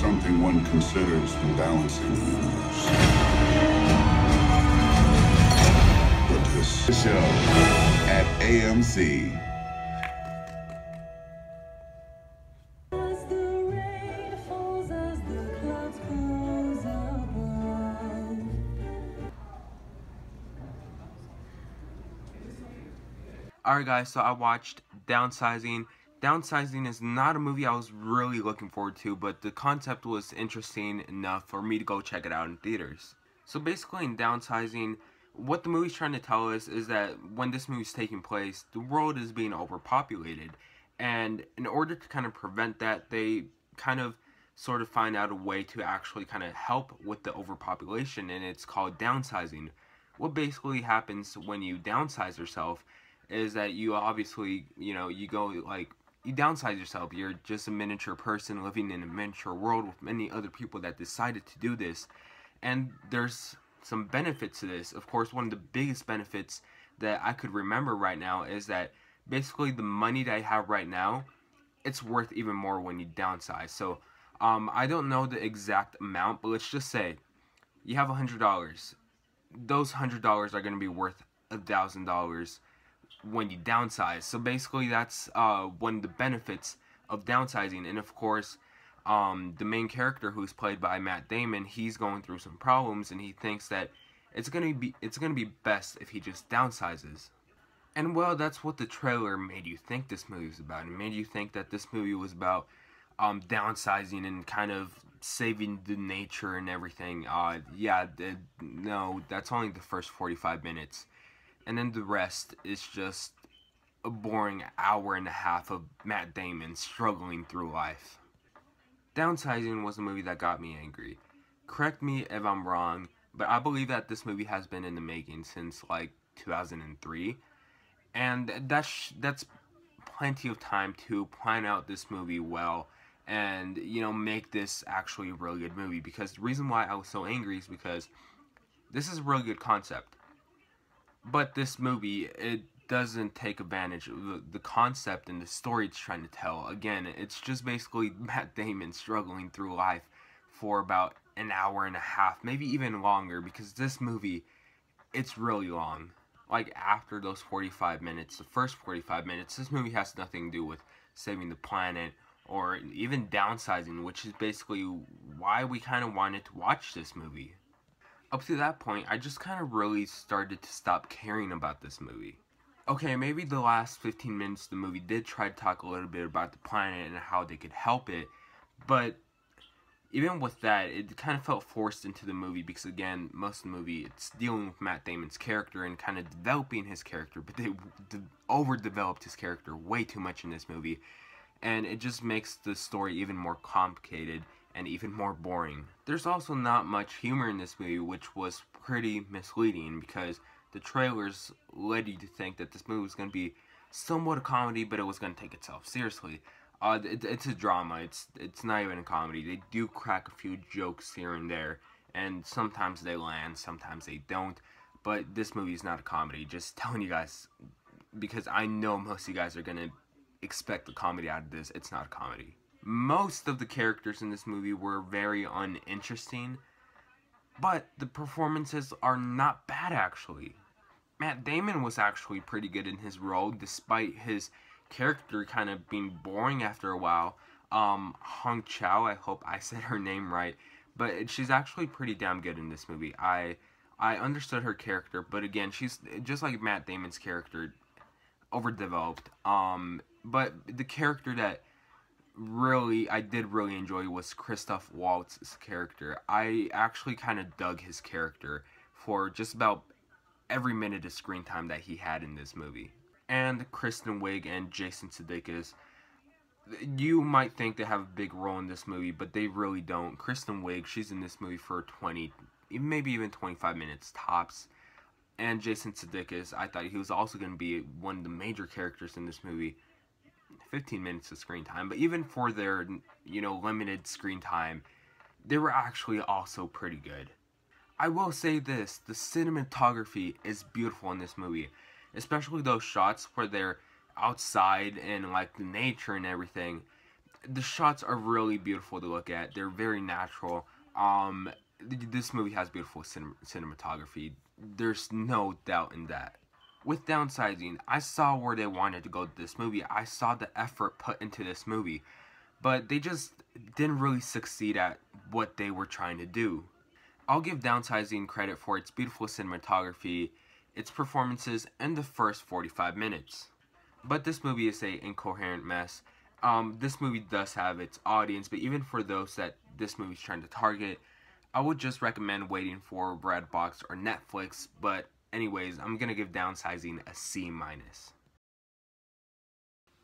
something one considers when balancing the universe. But this show at AMC. Alright guys, so I watched Downsizing. Downsizing is not a movie I was really looking forward to, but the concept was interesting enough for me to go check it out in theaters. So basically in Downsizing, what the movie's trying to tell us is that when this movie's taking place, the world is being overpopulated. And in order to kind of prevent that, they kind of sort of find out a way to actually kind of help with the overpopulation, and it's called downsizing. What basically happens when you downsize yourself is that you obviously, you go like, you downsize yourself. You're just a miniature person living in a miniature world with many other people that decided to do this. And there's some benefits to this. Of course, one of the biggest benefits that I could remember right now is that basically the money that I have right now, it's worth even more when you downsize. So I don't know the exact amount, but let's just say you have $100. Those $100 are going to be worth $1,000 when you downsize. So basically that's one of the benefits of downsizing. And of course, the main character, who's played by Matt Damon, he's going through some problems, and he thinks that it's gonna be best if he just downsizes. And well, that's what the trailer made you think this movie was about. It made you think that this movie was about downsizing and kind of saving the nature and everything. No, that's only the first 45 minutes. And then the rest is just a boring hour and a half of Matt Damon struggling through life. Downsizing was a movie that got me angry. Correct me if I'm wrong, but I believe that this movie has been in the making since like 2003. And that's plenty of time to plan out this movie well and, make this actually a really good movie. Because the reason why I was so angry is because this is a really good concept. But this movie, it doesn't take advantage of the concept and the story it's trying to tell. Again, it's just basically Matt Damon struggling through life for about an hour and a half, maybe even longer, because this movie, it's really long. Like, after those 45 minutes, the first 45 minutes, this movie has nothing to do with saving the planet or even downsizing, which is basically why we kind of wanted to watch this movie. Up to that point, I just kind of really started to stop caring about this movie. Okay, maybe the last 15 minutes of the movie did try to talk a little bit about the planet and how they could help it, but even with that, it kind of felt forced into the movie because, again, most of the movie, it's dealing with Matt Damon's character and kind of developing his character, but they overdeveloped his character way too much in this movie, and it just makes the story even more complicated and even more boring. There's also not much humor in this movie, which was pretty misleading because the trailers led you to think that this movie was going to be somewhat a comedy, but it was going to take itself seriously. It's a drama. It's not even a comedy. They do crack a few jokes here and there, and sometimes they land, sometimes they don't. But this movie is not a comedy. Just telling you guys, because I know most of you guys are going to expect a comedy out of this. It's not a comedy. Most of the characters in this movie were very uninteresting, but the performances are not bad, actually. Matt Damon was actually pretty good in his role, despite his character kind of being boring after a while. Hong Chow, I hope I said her name right, but she's actually pretty damn good in this movie. I understood her character, but again, she's just like Matt Damon's character, overdeveloped. But the character that I did really enjoy was Christoph Waltz's character. I actually kind of dug his character for just about every minute of screen time that he had in this movie. And Kristen Wiig and Jason Sudeikis, you might think they have a big role in this movie, but they really don't. Kristen Wiig, she's in this movie for 20, maybe even 25 minutes tops. And Jason Sudeikis, I thought he was also going to be one of the major characters in this movie. 15 minutes of screen time, but even for their, limited screen time, they were actually also pretty good. I will say this, the cinematography is beautiful in this movie, especially those shots where they're outside and like the nature and everything. The shots are really beautiful to look at. They're very natural. This movie has beautiful cinematography. There's no doubt in that. With Downsizing, I saw where they wanted to go with this movie. I saw the effort put into this movie. But they just didn't really succeed at what they were trying to do. I'll give Downsizing credit for its beautiful cinematography, its performances, and the first 45 minutes. But this movie is an incoherent mess. This movie does have its audience, but even for those that this movie's trying to target, I would just recommend waiting for Redbox or Netflix. But anyways, I'm gonna give Downsizing a C-.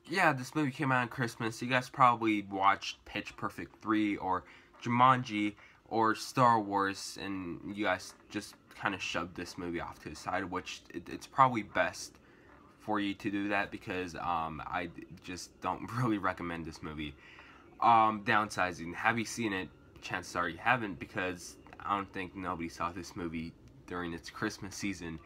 Yeah, this movie came out on Christmas. You guys probably watched Pitch Perfect 3 or Jumanji or Star Wars, and you guys just kind of shoved this movie off to the side, which it's probably best for you to do that, because I just don't really recommend this movie. Downsizing, have you seen it? Chances are you haven't, because I don't think nobody saw this movie during its Christmas season.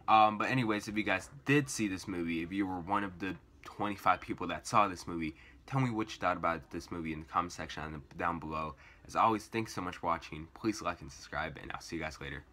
But anyways, if you guys did see this movie, if you were one of the 25 people that saw this movie, tell me what you thought about this movie in the comment section down below. As always, thanks so much for watching. Please like and subscribe, and I'll see you guys later.